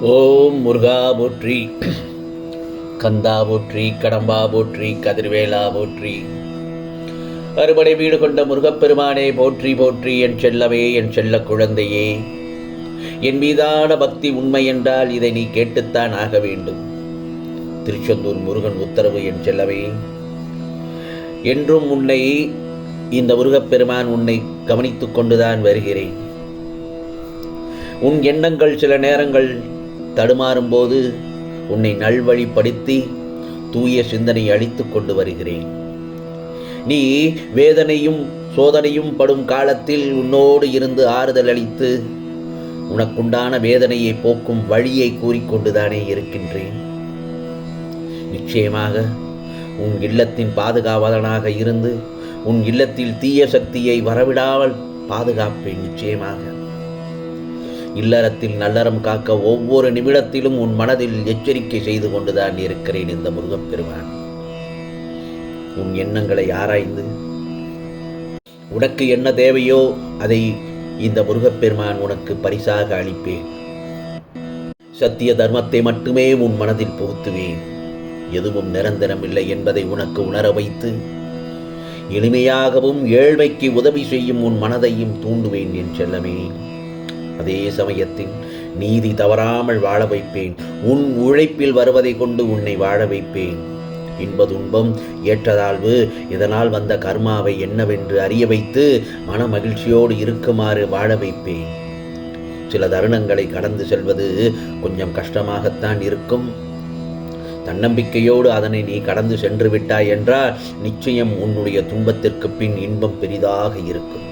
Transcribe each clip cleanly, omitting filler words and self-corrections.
ஓம் முருகா போற்றி, கந்தா போற்றி, கடம்பா போற்றி, கதிர்வேலா போற்றி. அறுபடை வீடு கொண்ட முருகப்பெருமானே போற்றி போற்றி. என் செல்லவே, என் செல்ல குழந்தையே, என் மீதான பக்தி உண்மை என்றால் இதை நீ கேட்டுத்தான் ஆக வேண்டும். திருச்செந்தூர் முருகன் உத்தரவு என் செல்லவே. என்றும் உன்னை இந்த முருகப்பெருமான் உன்னை கவனித்துக் கொண்டுதான் வருகிறேன். உன் எண்ணங்கள் சில நேரங்கள் தடுமாறும் போது உன்னை நல்வழிப்படுத்தி தூய சிந்தனை அளித்துக் கொண்டு வருகிறேன். நீ வேதனையும் சோதனையும் படும் காலத்தில் உன்னோடு இருந்து ஆறுதல் அளித்து உனக்குண்டான வேதனையை போக்கும் வழியை கூறிக்கொண்டுதானே இருக்கின்றேன். நிச்சயமாக உன் இல்லத்தின் பாதுகாவலனாக இருந்து உன் இல்லத்தில் தீய சக்தியை வரவிடாமல் பாதுகாப்பேன். நிச்சயமாக இல்லறத்தில் நல்லறம் காக்க ஒவ்வொரு நிமிடத்திலும் உன் மனதில் எச்சரிக்கை செய்து கொண்டுதான் இருக்கிறேன். இந்த முருகப்பெருமான் உன் எண்ணங்களை ஆராய்ந்து உனக்கு என்ன தேவையோ அதை இந்த முருகப்பெருமான் உனக்கு பரிசாக அளிப்பேன். சத்திய தர்மத்தை மட்டுமே உன் மனதில் புகுத்துவேன். எதுவும் நிரந்தரமில்லை என்பதை உனக்கு உணர வைத்து எளிமையாகவும் ஏழ்மைக்கு உதவி செய்யும் உன் மனதையும் தூண்டுவேன் என் செல்லமே. அதே சமயத்தில் நீதி தவறாமல் வாழ வைப்பேன். உன் உழைப்பில் வருவதை கொண்டு உன்னை வாழ வைப்பேன். இன்ப துன்பம் ஏற்றதாழ்வு இதனால் வந்த கர்மாவை என்னவென்று அறிய வைத்து மன மகிழ்ச்சியோடு இருக்குமாறு வாழ வைப்பேன். சில தருணங்களை கடந்து செல்வது கொஞ்சம் கஷ்டமாகத்தான் இருக்கும். தன்னம்பிக்கையோடு அதனை நீ கடந்து சென்று விட்டாய் என்றால் நிச்சயம் உன்னுடைய துன்பத்திற்கு பின் இன்பம் பெரிதாக இருக்கும்.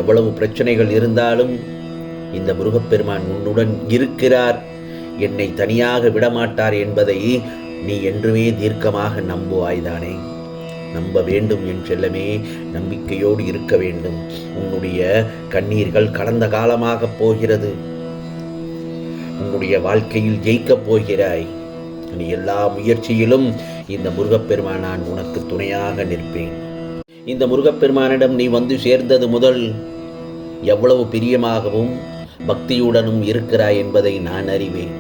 எவ்வளவு பிரச்சனைகள் இருந்தாலும் இந்த முருகப்பெருமான் உன்னுடன் இருக்கிறார், என்னை தனியாக விடமாட்டார் என்பதை நீ என்றுமே தீர்க்கமாக நம்புவாய்தானே. நம்ப வேண்டும் என் செல்லமே. நம்பிக்கையோடு இருக்க வேண்டும். உன்னுடைய கண்ணீர்கள் கடந்த காலமாக போகிறது. உன்னுடைய வாழ்க்கையில் ஜெயிக்கப் போகிறாய். நீ எல்லா முயற்சியிலும் இந்த முருகப்பெருமான் நான் உனக்கு துணையாக நிற்பேன். இந்த முருகப்பெருமானிடம் நீ வந்து சேர்ந்தது முதல் எவ்வளவு பிரியமாகவும் பக்தியுடனும் இருக்கிறாய் என்பதை நான் அறிவேன்.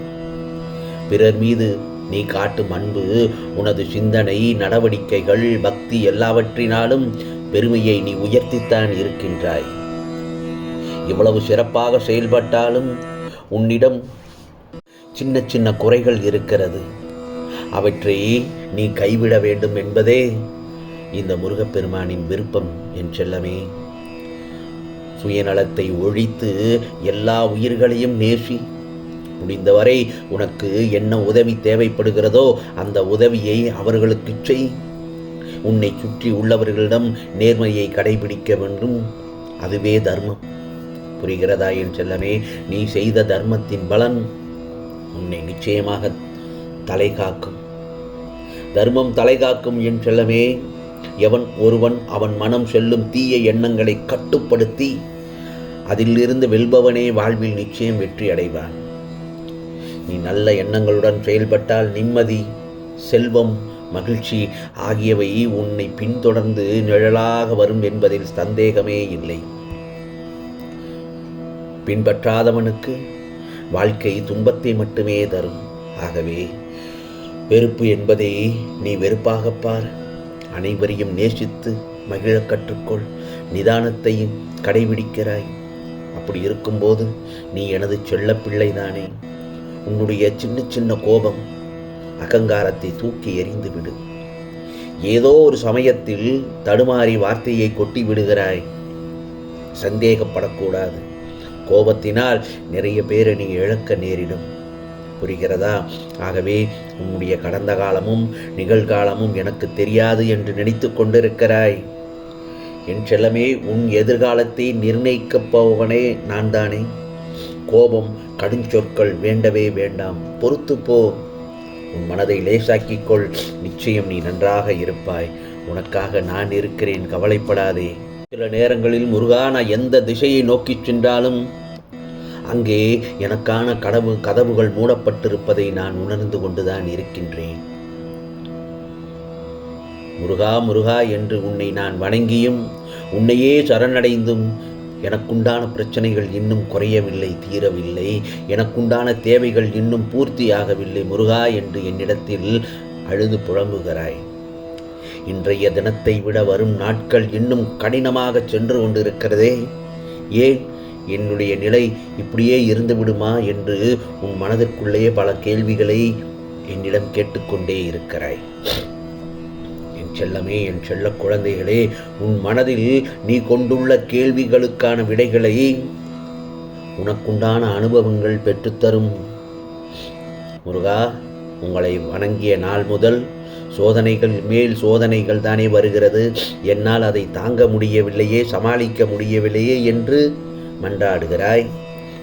பிறர் மீது நீ காட்டும் அன்பு, உனது சிந்தனை, நடவடிக்கைகள், பக்தி எல்லாவற்றினாலும் பெருமையை நீ உயர்த்தித்தான் இருக்கின்றாய். இவ்வளவு சிறப்பாக செயல்பட்டாலும் உன்னிடம் சின்ன சின்ன குறைகள் இருக்கிறது. அவற்றை நீ கைவிட வேண்டும் என்பதே இந்த முருகப்பெருமானின் விருப்பம் என் செல்லமே. சுயநலத்தை ஒழித்து எல்லா உயிர்களையும் நேசி முடிந்தவரை உனக்கு என்ன உதவி தேவைப்படுகிறதோ அந்த உதவியை அவர்களுக்கு செய். உன்னை சுற்றி உள்ளவர்களிடம் நேர்மையை கடைபிடிக்க வேண்டும். அதுவே தர்மம். புரிகிறதா என் செல்லமே? நீ செய்த தர்மத்தின் பலன் உன்னை நிச்சயமாக தலை காக்கும். தர்மம் தலை காக்கும் என் செல்லமே. ஒருவன் அவன் மனம் செல்லும் தீய எண்ணங்களை கட்டுப்படுத்தி அதிலிருந்து வெல்பவனே வாழ்வில் நிச்சயம் வெற்றி அடைவான். நீ நல்ல எண்ணங்களுடன் செயல்பட்டால் நிம்மதி, செல்வம், மகிழ்ச்சி ஆகியவை உன்னை பின்தொடர்ந்து நிழலாக வரும் என்பதில் சந்தேகமே இல்லை. பின்பற்றாதவனுக்கு வாழ்க்கை துன்பத்தை மட்டுமே தரும். ஆகவே வெறுப்பு என்பதை நீ வெறுப்பாகப் பார். அனைவரையும் நேசித்து மகிழ கற்றுக்கொள். நிதானத்தையும் கடைபிடிக்கிறாய். அப்படி இருக்கும்போது நீ எனது செல்ல பிள்ளைதானே. உன்னுடைய சின்ன சின்ன கோபம், அகங்காரத்தை தூக்கி எறிந்து விடு. ஏதோ ஒரு சமயத்தில் தடுமாறி வார்த்தையை கொட்டி விடுகிறாய். சந்தேகப்படக்கூடாது. கோபத்தினால் நிறைய பேரை நீ இழக்க நேரிடும். புரிகிறதா? ஆகவே உன்னுடைய கடந்த காலமும் நிகழ்காலமும் எனக்கு தெரியாது என்று நினைத்து கொண்டிருக்கிறாய். என் செல்லமே, உன் எதிர்காலத்தை நிர்ணயிக்கப் போவனே நான் தானே. கோபம், கடுஞ்சொற்கள் வேண்டவே வேண்டாம். பொறுத்து போ. உன் மனதை லேசாக்கிக்கொள். நிச்சயம் நீ நன்றாக இருப்பாய். உனக்காக நான் இருக்கிறேன், கவலைப்படாதே. சில நேரங்களில் முருகான எந்த திசையை நோக்கி சென்றாலும் அங்கே எனக்கான கதவுகள் மூடப்பட்டிருப்பதை நான் உணர்ந்து கொண்டுதான் இருக்கின்றேன். முருகா முருகா என்று உன்னை நான் வணங்கியும் உன்னையே சரணடைந்தும் எனக்குண்டான பிரச்சனைகள் இன்னும் குறையவில்லை, தீரவில்லை. எனக்குண்டான தேவைகள் இன்னும் பூர்த்தியாகவில்லை முருகா என்று என்னிடத்தில் அழுது புலம்புகிறாய். இன்றைய தினத்தை விட வரும் நாட்கள் இன்னும் கடினமாக சென்று கொண்டிருக்கிறதே. ஏன் என்னுடைய நிலை இப்படியே இருந்து விடுமா என்று உன் மனதிற்குள்ளே பல கேள்விகளை என்னிடம் கேட்டுக்கொண்டே இருக்கிறாய். என் செல்லமே, என் செல்ல குழந்தைகளே, உன் மனதில் நீ கொண்டுள்ள கேள்விகளுக்கான விடைகளை உனக்குண்டான அனுபவங்கள் பெற்றுத்தரும். முருகா, உங்களை வணங்கிய நாள் முதல் சோதனைகள் மேல் சோதனைகள் தானே வருகிறது. என்னால் அதை தாங்க முடியவில்லையே, சமாளிக்க முடியவில்லையே என்று மன்றாடுகிறாய்.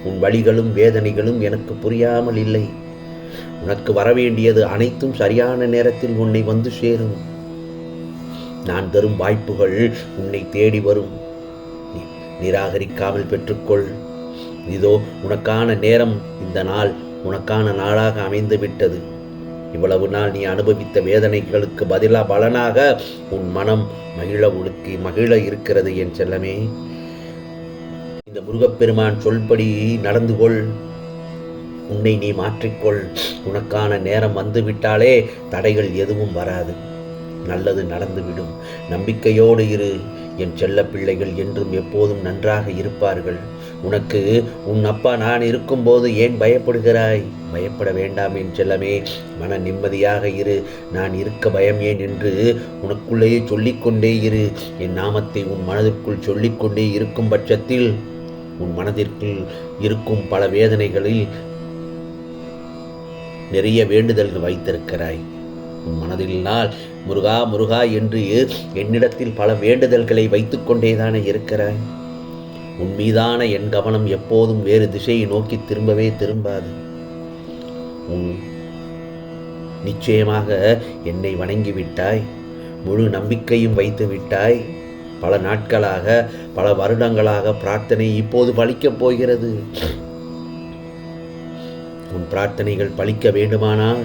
உன் வலிகளும் வேதனைகளும் எனக்கு புரியாமல் இல்லை. உனக்கு வரவேண்டியது அனைத்தும் சரியான நேரத்தில் உன்னை வந்து சேரும். நான் தரும் வாய்ப்புகள் உன்னை தேடி வரும். நிராகரிக்காமல் பெற்றுக்கொள். இதோ உனக்கான நேரம், இந்த நாள் உனக்கான நாளாக அமைந்து விட்டது. இவ்வளவு நாள் நீ அனுபவித்த வேதனைகளுக்கு பலனாக உன் மனம் மகிழ இருக்கிறது என் செல்லமே. இந்த முருகப்பெருமான் சொல்படி நடந்து கொள். உன்னை நீ மாற்றிக்கொள். உனக்கான நேரம் வந்துவிட்டாலே தடைகள் எதுவும் வராது. நல்லது நடந்துவிடும். நம்பிக்கையோடு இரு. என் செல்ல பிள்ளைகள் என்றும் எப்போதும் நன்றாக இருப்பார்கள். உனக்கு உன் அப்பா நான் இருக்கும்போது ஏன் பயப்படுகிறாய்? பயப்பட வேண்டாம் என் செல்லமே. மன நிம்மதியாக இரு. நான் இருக்க பயம் ஏன் என்று உனக்குள்ளேயே சொல்லிக்கொண்டே இரு. என் நாமத்தை உன் மனதிற்குள் சொல்லிக்கொண்டே இருக்கும் பட்சத்தில் உன் மனதிற்குள் இருக்கும் பல வேதனைகளில் நிறைய வேண்டுதல்கள் வைத்திருக்கிறாய். உன் மனதில் நாள் முருகா முருகா என்று என்னிடத்தில் பல வேண்டுதல்களை வைத்துக்கொண்டேதானே இருக்கிறாய். உன் மீதான என் கவனம் எப்போதும் வேறு திசையை நோக்கி திரும்பவே திரும்பாது. உன் நிச்சயமாக என்னை வணங்கிவிட்டாய். முழு நம்பிக்கையும் வைத்து விட்டாய். பல நாட்களாக, பல வருடங்களாக பிரார்த்தனை இப்போது பலிக்கப் போகிறது. உன் பிரார்த்தனைகள் பலிக்க வேண்டுமானால்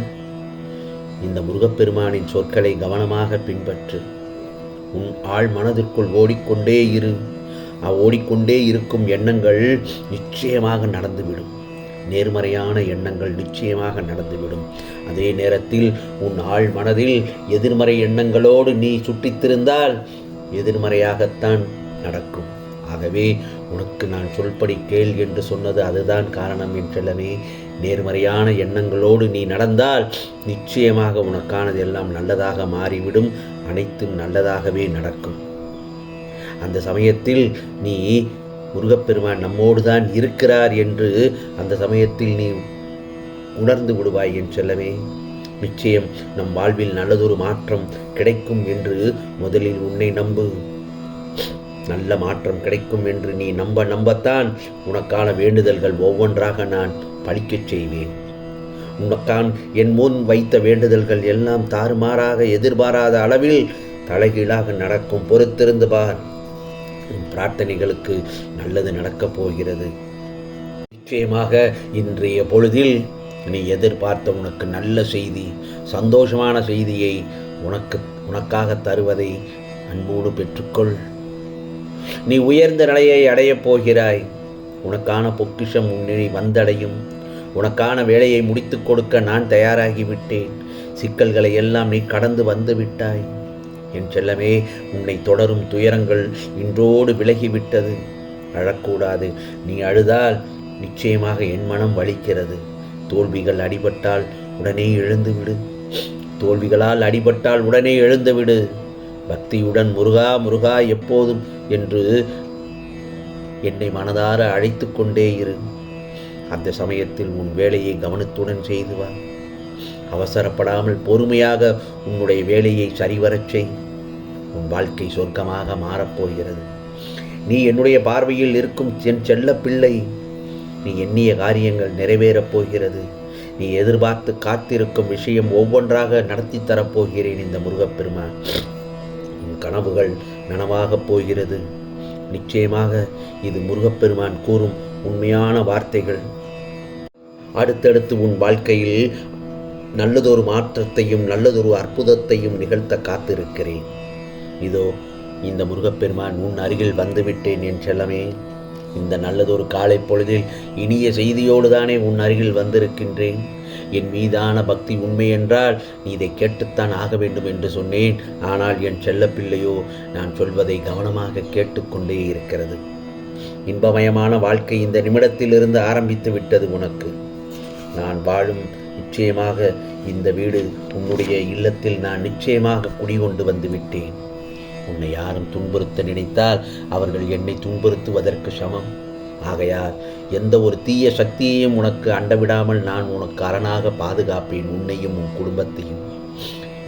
இந்த முருகப்பெருமானின் சொற்களை கவனமாக பின்பற்று. உன் ஆழ் மனதிற்குள் ஓடிக்கொண்டே இரு. ஓடிக்கொண்டே இருக்கும் எண்ணங்கள் நிச்சயமாக நடந்துவிடும். நேர்மறையான எண்ணங்கள் நிச்சயமாக நடந்துவிடும். அதே நேரத்தில் உன் ஆழ் மனதில் எதிர்மறை எண்ணங்களோடு நீ சுட்டித்திருந்தால் எதிர்மறையாகத்தான் நடக்கும். ஆகவே உனக்கு நான் சொல்படி கேள் என்று சொன்னது அதுதான் காரணம் என் செல்லமே. நேர்மறையான எண்ணங்களோடு நீ நடந்தால் நிச்சயமாக உனக்கானது எல்லாம் நல்லதாக மாறிவிடும். அனைத்தும் நல்லதாகவே நடக்கும். அந்த சமயத்தில் நீ முருகப்பெருமான் நம்மோடு தான் இருக்கிறார் என்று அந்த சமயத்தில் நீ உணர்ந்து விடுவாய் என் செல்லமே. நிச்சயம் நம் வாழ்வில் நல்லதொரு மாற்றம் கிடைக்கும் என்று முதலில் உன்னை நம்பு. நல்ல மாற்றம் கிடைக்கும் என்று நீ நம்பத்தான் உனக்கான வேண்டுதல்கள் ஒவ்வொன்றாக நான் பலிக்கச் செய்வேன். உனக்கான் என் முன் வைத்த வேண்டுதல்கள் எல்லாம் தாறுமாறாக எதிர்பாராத அளவில் தலைகீழாக நடக்கும். பொறுத்திருந்து பார். உன் பிரார்த்தனைகளுக்கு நல்லது நடக்கப் போகிறது. நிச்சயமாக இன்றைய பொழுதில் நீ எதிர்பார்த்த உனக்கு நல்ல செய்தி, சந்தோஷமான செய்தியை உனக்காக தருவதை அன்போடு பெற்றுக்கொள். நீ உயர்ந்த நிலையை அடையப் போகிறாய். உனக்கான பொக்கிஷம் உன்னை வந்தடையும். உனக்கான வேலையை முடித்துக் கொடுக்க நான் தயாராகிவிட்டேன். சிக்கல்களை எல்லாம் நீ கடந்து வந்து விட்டாய். என் செல்லமே, உன்னை தொடரும் துயரங்கள் இன்றோடு விலகிவிட்டது. அழக்கூடாது. நீ அழுதால் நிச்சயமாக என் மனம் வலிக்கிறது. தோல்விகள் அடிபட்டால் உடனே எழுந்துவிடு. தோல்விகளால் அடிபட்டால் உடனே எழுந்துவிடு. பக்தியுடன் முருகா முருகா எப்போதும் என்று என்னை மனதார அழைத்து கொண்டே இரு. அந்த சமயத்தில் உன் வேலையை கவனத்துடன் செய்து வா. அவசரப்படாமல் பொறுமையாக உன்னுடைய வேலையை சரிவரச் செய். உன் வாழ்க்கை சொர்க்கமாக மாறப்போகிறது. நீ என்னுடைய பார்வையில் இருக்கும் என் செல்ல பிள்ளை. நீ எண்ணிய காரியங்கள் நிறைவேறப் போகிறது. நீ எதிர்பார்த்து காத்திருக்கும் விஷயம் ஒவ்வொன்றாக நடத்தி தரப்போகிறேன் இந்த முருகப்பெருமான். உன் கனவுகள் நனவாகப் போகிறது. நிச்சயமாக இது முருகப்பெருமான் கூறும் உண்மையான வார்த்தைகள். அடுத்தடுத்து உன் வாழ்க்கையில் நல்லதொரு மாற்றத்தையும் நல்லதொரு அற்புதத்தையும் நிகழ்த்த காத்திருக்கிறேன். இதோ இந்த முருகப்பெருமான் உன் அருகில் வந்துவிட்டேன் என் செல்லமே. இந்த நல்லதொரு காலை பொழுதில் இனிய செய்தியோடு தானே உன் அருகில் வந்திருக்கின்றேன். என் மீதான பக்தி உண்மை என்றால் நீ இதை கேட்டுத்தான் ஆக வேண்டும் என்று சொன்னேன். ஆனால் என் செல்லப்பிள்ளையோ நான் சொல்வதை கவனமாக கேட்டுக்கொண்டே இருக்கிறது. இன்பமயமான வாழ்க்கை இந்த நிமிடத்திலிருந்து ஆரம்பித்து விட்டது உனக்கு. நான் வாழும் நிச்சயமாக இந்த வீடு உன்னுடைய இல்லத்தில் நான் நிச்சயமாக குடிகொண்டு வந்து விட்டேன். உன்னை யாரும் துன்புறுத்த நினைத்தால் அவர்கள் என்னை துன்புறுத்துவதற்கு சமம். ஆகையால் எந்த ஒரு தீய சக்தியையும் உனக்கு அண்டவிடாமல் நான் உனக்கு அரணாக பாதுகாப்பேன், உன்னையும் உன் குடும்பத்தையும்.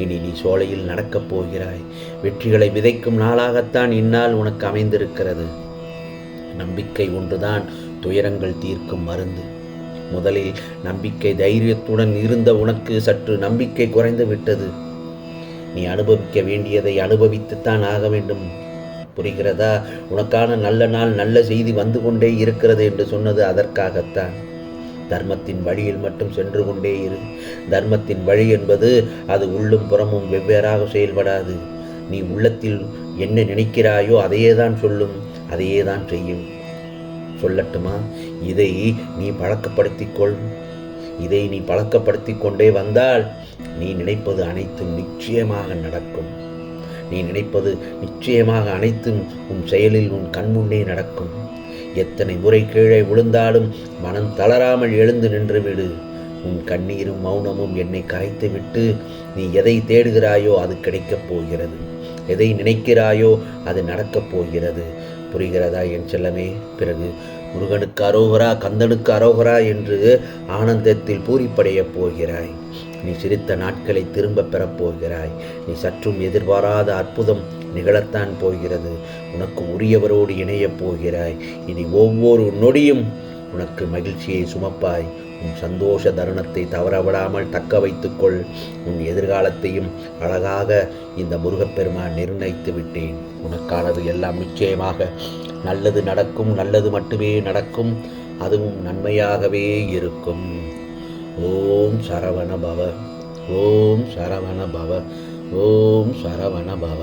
இனி நீ சோலையில் நடக்கப் போகிறாய். வெற்றிகளை விதைக்கும் நாளாகத்தான் இந்நாள் உனக்கு அமைந்திருக்கிறது. நம்பிக்கை ஒன்றுதான் துயரங்கள் தீர்க்கும் மருந்து. முதலில் நம்பிக்கை தைரியத்துடன் இருந்த உனக்கு சற்று நம்பிக்கை குறைந்து விட்டது. நீ அனுபவிக்க வேண்டியதை அனுபவித்துத்தான் ஆக வேண்டும். புரிகிறதா? உனக்கான நல்ல நாள், நல்ல செய்தி வந்து கொண்டே இருக்கிறது என்று சொன்னது அதற்காகத்தான். தர்மத்தின் வழியில் மட்டும் சென்று கொண்டே இரு. தர்மத்தின் வழி என்பது அது உள்ளும் புறமும் வெவ்வேறாக செயல்படாது. நீ உள்ளத்தில் என்ன நினைக்கிறாயோ அதையே தான் சொல்லும், அதையே தான் செய்யும். சொல்லட்டுமா? இதை நீ பழக்கப்படுத்திக்கொள். இதை நீ பழக்கப்படுத்தி கொண்டே வந்தால் நீ நினைப்பது அனைத்தும் நிச்சயமாக நடக்கும். நீ நினைப்பது நிச்சயமாக அனைத்தும் உன் செயலில் உன் கண்முன்னே நடக்கும். எத்தனை முறை கீழே விழுந்தாலும் மனம் தளராமல் எழுந்து நின்றுவிடு. உன் கண்ணீரும் மௌனமும் என்னை கரைத்து விட்டு நீ எதை தேடுகிறாயோ அது கிடைக்கப் போகிறது. எதை நினைக்கிறாயோ அது நடக்கப் போகிறது. புரிகிறதா என் செல்லமே? பிறகு முருகனுக்கு அரோகரா, கந்தனுக்கு அரோகரா என்று ஆனந்தத்தில் பூரிப்படையப் போகிறாய். நீ சிரித்த நாட்களை திரும்ப பெறப்போகிறாய். நீ சற்றும் எதிர்பாராத அற்புதம் நிகழத்தான் போகிறது. உனக்கு உரியவரோடு இணையப் போகிறாய். இனி ஒவ்வொரு நொடியும் உனக்கு மகிழ்ச்சியை சுமப்பாய். உன் சந்தோஷ தருணத்தை தவறவிடாமல் தக்க வைத்துக்கொள். உன் எதிர்காலத்தையும் அழகாக இந்த முருகப்பெருமான் நிர்ணயித்து விட்டேன். உனக்கானது எல்லாம் நிச்சயமாக நல்லது நடக்கும். நல்லது மட்டுமே நடக்கும். அதுவும் நன்மையாகவே இருக்கும். ஓம் சரவண பவ. ஓம் சரவண பவ. ஓம் சரவண பவ.